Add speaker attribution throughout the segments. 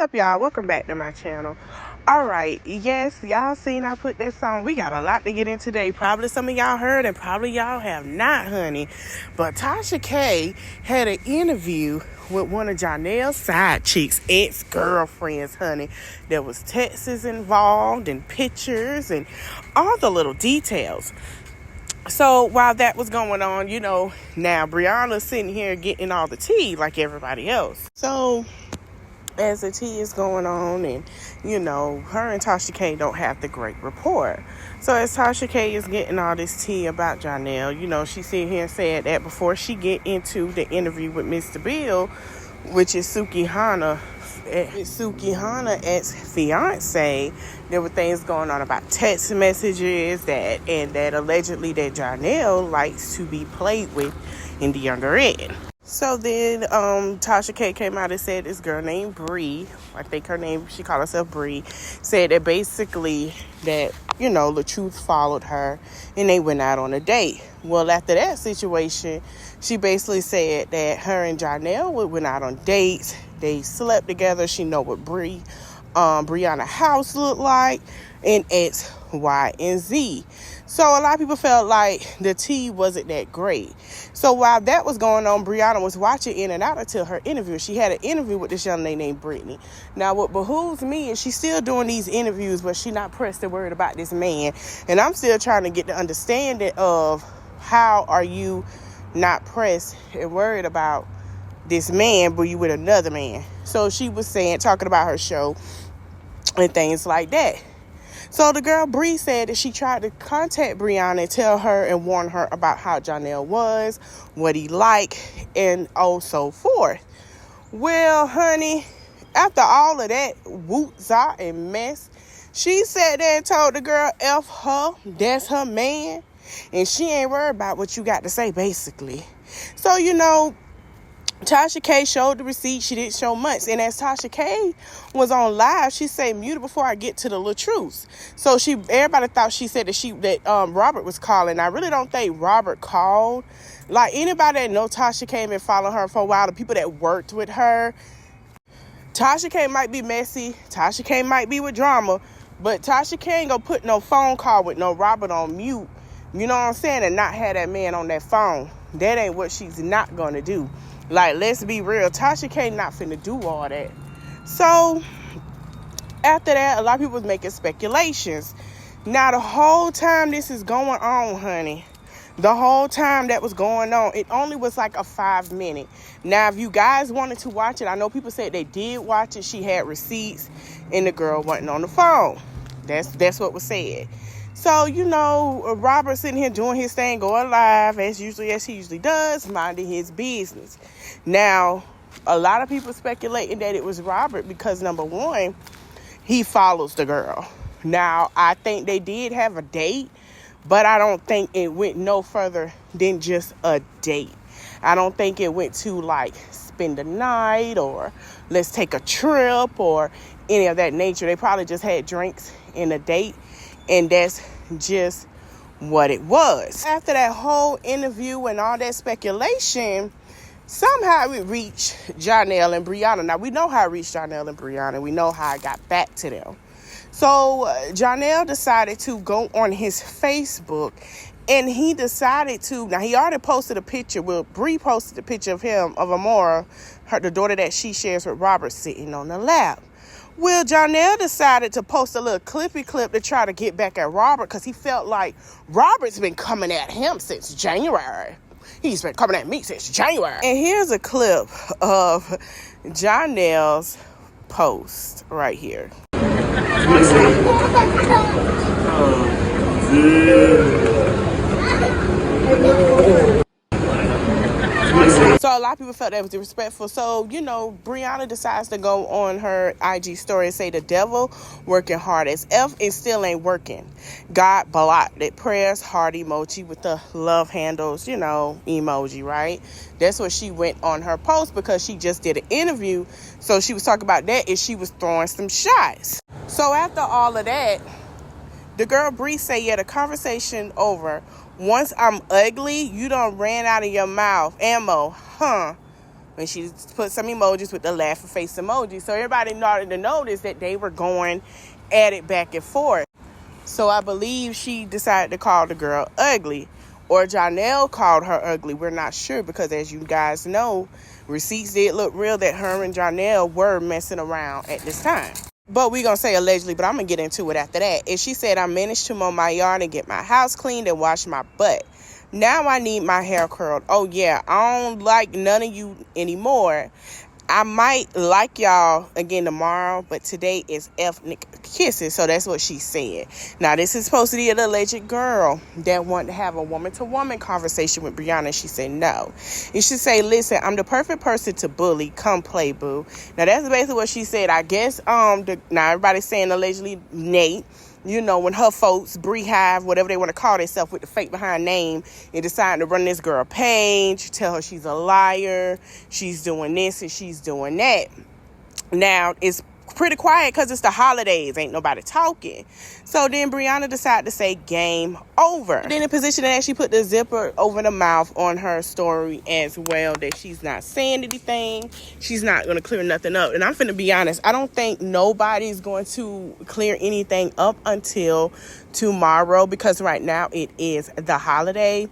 Speaker 1: up, y'all? Welcome back to my channel. Alright, yes, y'all seen I put that song. We got a lot to get in today. Probably some of y'all heard and probably y'all have not, honey. But Tasha K had an interview with one of Johnell's side chicks, ex-girlfriends, honey. There was texts involved and pictures and all the little details. So while that was going on, now Briana's sitting here getting all the tea like everybody else. So as the tea is going on and, her and Tasha K don't have the great rapport. So as Tasha K is getting all this tea about Johnell, she sit here and said that before she get into the interview with Mr. Bill, which is Suki Hana's ex-fiance, there were things going on about text messages that allegedly that Johnell likes to be played with in the underend. So then Tasha K came out and said this girl named Bree, I think she called herself Bree, said that basically that, the truth followed her and they went out on a date. Well, after that situation, she basically said that her and Johnell went out on dates. They slept together. She know what Briana house looked like and X, Y, and Z. So a lot of people felt like the tea wasn't that great. So while that was going on, Briana was watching in and out until her interview. She had an interview with this young lady named Brittany. Now what behooves me is she's still doing these interviews, but she's not pressed and worried about this man. And I'm still trying to get the understanding of how are you not pressed and worried about this man, but you with another man. So she was talking about her show and things like that. So the girl Bree said that she tried to contact Briana and tell her and warn her about how Johnell was, what he liked, and so forth. Well, honey, after all of that woot-zah and mess, she sat there and told the girl F her, that's her man, and she ain't worried about what you got to say, basically. So, Tasha K showed the receipt. She didn't show much. And as Tasha K was on live, she said, "Mute it before I get to the little truth." So everybody thought she said that Robert was calling. I really don't think Robert called. Like anybody that know Tasha K and following her for a while, the people that worked with her, Tasha K might be messy. Tasha K might be with drama, but Tasha K ain't gonna put no phone call with no Robert on mute. You know what I'm saying? And not have that man on that phone. That ain't what she's not gonna do. Like, let's be real. Tasha K not finna do all that. So, after that, a lot of people was making speculations. Now, the whole time this is going on, honey, the whole time that was going on, it only was like a 5-minute. Now, if you guys wanted to watch it, I know people said they did watch it. She had receipts, and the girl wasn't on the phone. That's what was said. So, Robert sitting here doing his thing, going live, as he usually does, minding his business. Now, a lot of people speculating that it was Robert because, number one, he follows the girl. Now, I think they did have a date, but I don't think it went no further than just a date. I don't think it went to, like, spend the night or let's take a trip or any of that nature. They probably just had drinks and a date. And that's just what it was. After that whole interview and all that speculation, somehow it reached Johnell and Briana. Now, we know how it reached Johnell and Briana. We know how it got back to them. So, Johnell decided to go on his Facebook, and he decided to, now he already posted a picture, Bree posted a picture of him, of Amora, the daughter that she shares with Robert, sitting on the lap. Well, Johnell decided to post a little clip to try to get back at Robert because he felt like Robert's been coming at him since January. He's been coming at me since January. And here's a clip of Johnell's post right here. So a lot of people felt that was disrespectful. So, Briana decides to go on her IG story and say the devil working hard as F and still ain't working. God blocked it. Prayers, heart emoji with the love handles, emoji, right? That's what she went on her post because she just did an interview. So she was talking about that and she was throwing some shots. So after all of that, the girl Bree said, yeah, the conversation over. Once I'm ugly, you done ran out of your mouth. Ammo, huh? when she put some emojis with the laughing face emoji. So everybody started to notice that they were going at it back and forth. So I believe she decided to call the girl ugly, or Johnell called her ugly. We're not sure, because as you guys know, receipts did look real that her and Johnell were messing around at this time. But we're going to say allegedly, but I'm going to get into it after that. And she said, I managed to mow my yard and get my house cleaned and wash my butt. Now I need my hair curled. Oh, yeah, I don't like none of you anymore. I might like y'all again tomorrow, but today is ethnic kisses. So that's what she said. Now, this is supposed to be an alleged girl that wanted to have a woman-to-woman conversation with Briana. She said no. And she say, listen, I'm the perfect person to bully. Come play, boo. Now, that's basically what she said. I guess now everybody's saying allegedly Nate. You know, when her folks, Beehive, whatever they want to call themselves with the fake behind name, and decided to run this girl page, tell her she's a liar, she's doing this and she's doing that. Now, it's pretty quiet because it's the holidays. Ain't nobody talking. So then Briana decided to say game over. Then in position that she put the zipper over the mouth on her story as well, that she's not saying anything. She's not going to clear nothing up. And I'm finna be honest, I don't think nobody's going to clear anything up until tomorrow, because right now it is the holiday.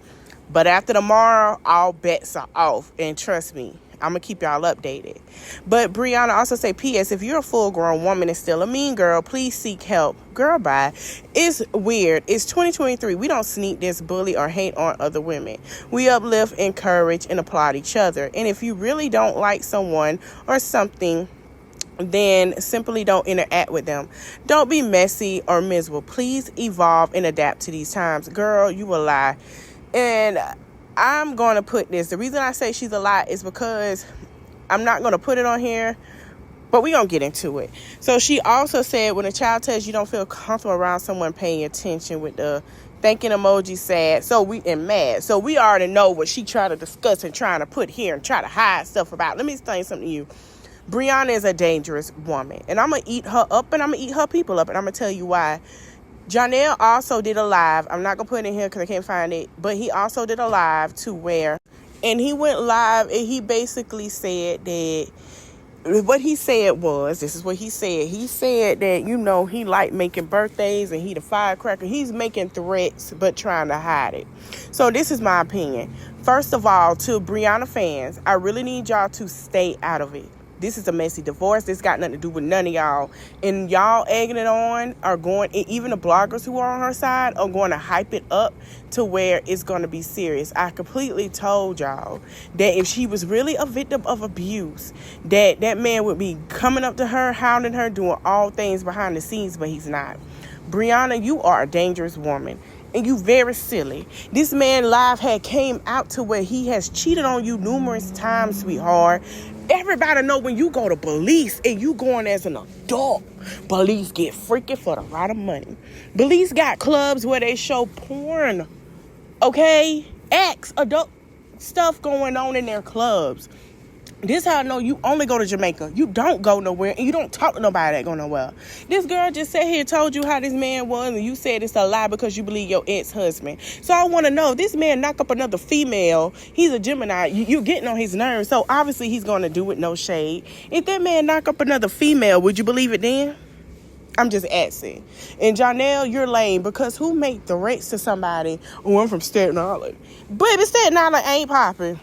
Speaker 1: But after tomorrow, all bets are off. And trust me, I'm going to keep y'all updated. But Briana also say, P.S. if you're a full-grown woman and still a mean girl, please seek help. Girl, bye. It's weird. It's 2023. We don't sneak this, bully, or hate on other women. We uplift, encourage, and applaud each other. And if you really don't like someone or something, then simply don't interact with them. Don't be messy or miserable. Please evolve and adapt to these times. Girl, you will lie. And I'm going to put this. The reason I say she's a lie is because I'm not going to put it on here, but we're going to get into it. So she also said, when a child tells you don't feel comfortable around someone paying attention, with the thanking emoji, sad, and mad. So we already know what she tried to discuss and trying to put here and try to hide stuff about. Let me explain something to you. Briana is a dangerous woman, and I'm going to eat her up, and I'm going to eat her people up, and I'm going to tell you why. Johnell also did a live. I'm not going to put it in here because I can't find it. But he also did a live to where, and he went live and he basically said that, what he said was, this is what he said. He said that, you know, he liked making birthdays and he the firecracker. He's making threats but trying to hide it. So this is my opinion. First of all, to Briana fans, I really need y'all to stay out of it. This is a messy divorce. This got nothing to do with none of y'all. And y'all egging it on are going, even the bloggers who are on her side are going to hype it up to where it's going to be serious. I completely told y'all that if she was really a victim of abuse, that man would be coming up to her, hounding her, doing all things behind the scenes, but he's not. Briana, you are a dangerous woman. And you very silly. This man live had came out to where he has cheated on you numerous times, sweetheart. Everybody know when you go to police and you going as an adult, police get freaky for the right of money. Police got clubs where they show porn, okay? Adult stuff going on in their clubs. This how I know you only go to Jamaica. You don't go nowhere, and you don't talk to nobody that go nowhere. This girl just sat here and told you how this man was, and you said it's a lie because you believe your ex-husband. So I want to know, if this man knock up another female, he's a Gemini, you're getting on his nerves, so obviously he's going to do it, no shade. If that man knock up another female, would you believe it then? I'm just asking. And Johnell, you're lame, because who make threats to somebody? Oh, I'm from Staten Island. Baby, Staten Island ain't popping.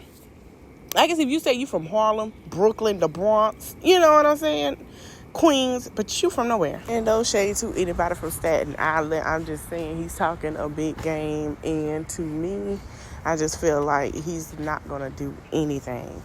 Speaker 1: I guess if you say you from Harlem, Brooklyn, the Bronx, you know what I'm saying? Queens, but you from nowhere. And those shades to anybody from Staten Island, I'm just saying he's talking a big game. And to me, I just feel like he's not going to do anything.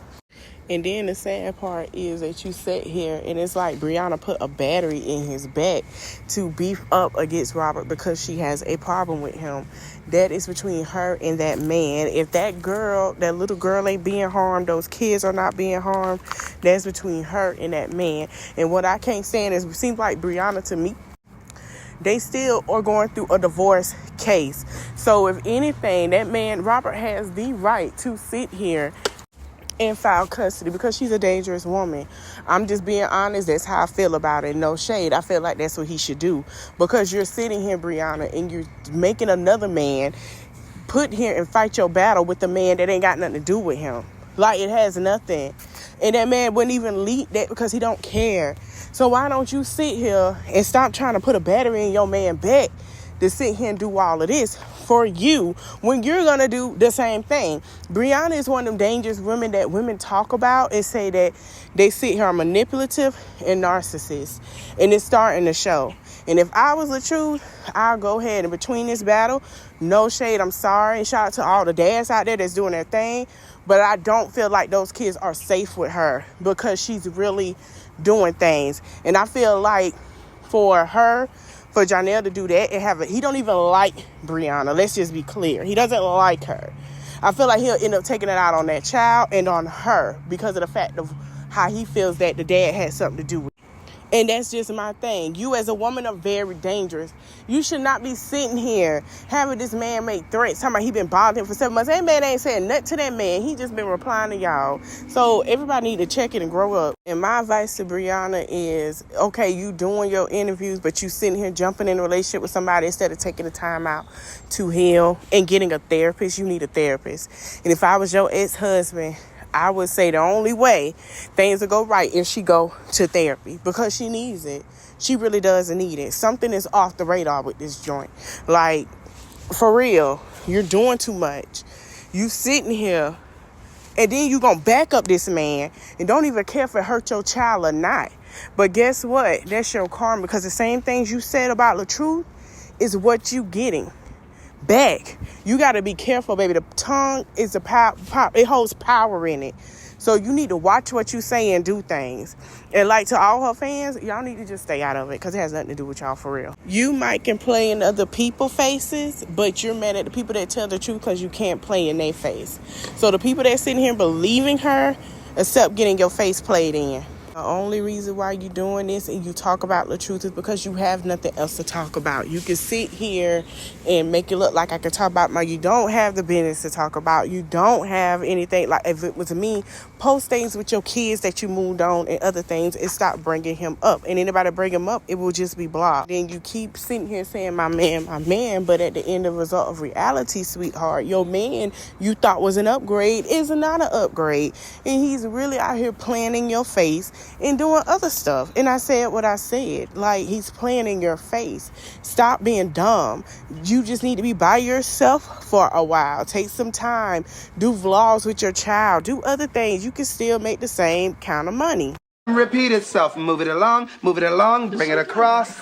Speaker 1: And then the sad part is that you sit here and it's like Briana put a battery in his back to beef up against Robert because she has a problem with him. That is between her and that man. If that little girl ain't being harmed, those kids are not being harmed, that's between her and that man. And what I can't stand is, it seems like Briana, to me, they still are going through a divorce case. So if anything, that man, Robert, has the right to sit here and file custody because she's a dangerous woman. I'm just being honest. That's how I feel about it. No shade. I feel like that's what he should do, because you're sitting here, Briana, and you're making another man put here and fight your battle with the man that ain't got nothing to do with him. Like, it has nothing. And that man wouldn't even leak that because he don't care. So why don't you sit here and stop trying to put a battery in your man back to sit here and do all of this for you when you're going to do the same thing? Briana is one of them dangerous women that women talk about and say that they sit here are manipulative and narcissists. And it's starting to show. And if I was the truth, I'll go ahead and between this battle, no shade, I'm sorry. And shout out to all the dads out there that's doing their thing. But I don't feel like those kids are safe with her because she's really doing things. And I feel like for Johnell to do that and he don't even like Briana. Let's just be clear. He doesn't like her. I feel like he'll end up taking it out on that child and on her because of the fact of how he feels that the dad had something to do with it. And that's just my thing. You as a woman are very dangerous. You should not be sitting here having this man make threats. Talking about he been bothering him for 7 months. That man ain't saying nothing to that man. He just been replying to y'all. So everybody need to check it and grow up. And my advice to Briana is, okay, you doing your interviews, but you sitting here jumping in a relationship with somebody instead of taking the time out to heal and getting a therapist. You need a therapist. And if I was your ex-husband, I would say the only way things will go right is she go to therapy because she needs it. She really does need it. Something is off the radar with this joint. Like, for real, you're doing too much. You sitting here and then you gonna back up this man and don't even care if it hurt your child or not. But guess what? That's your karma because the same things you said about the truth is what you getting back. You got to be careful, baby. The tongue is the power. It holds power in it. So you need to watch what you say and do things. And like to all her fans, y'all need to just stay out of it because it has nothing to do with y'all for real. You might can play in other people's faces, but you're mad at the people that tell the truth because you can't play in their face. So the people that sitting here believing her, accept getting your face played in. The only reason why you're doing this and you talk about the truth is because you have nothing else to talk about. You can sit here and make it look like I can talk about you don't have the business to talk about. You don't have anything. Like if it was me, post things with your kids that you moved on and other things and stop bringing him up. And anybody bring him up, it will just be blocked. Then you keep sitting here saying my man, but at the end of result of reality, sweetheart, your man you thought was an upgrade is not an upgrade. And he's really out here playing in your face and doing other stuff. And I said what I said. Like, he's playing in your face. Stop being dumb. You just need to be by yourself for a while. Take some time. Do vlogs with your child. Do other things. You can still make the same kind of money.
Speaker 2: Repeat itself. Move it along, bring it across.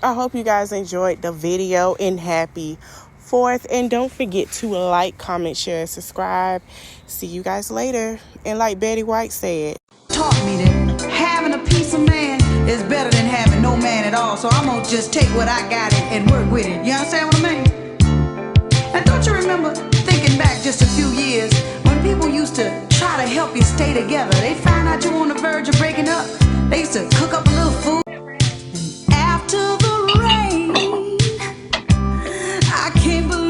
Speaker 1: I hope you guys enjoyed the video and happy 4th. And don't forget to like, comment, share, subscribe. See you guys later. And like Betty White said,
Speaker 3: taught me that having a piece of man is better than having no man at all. So I'm gonna just take what I got and work with it. You understand what I mean? And don't you remember thinking back just a few years when people used to try to help you stay together? They find out you on the verge of breaking up. They used to cook up a little food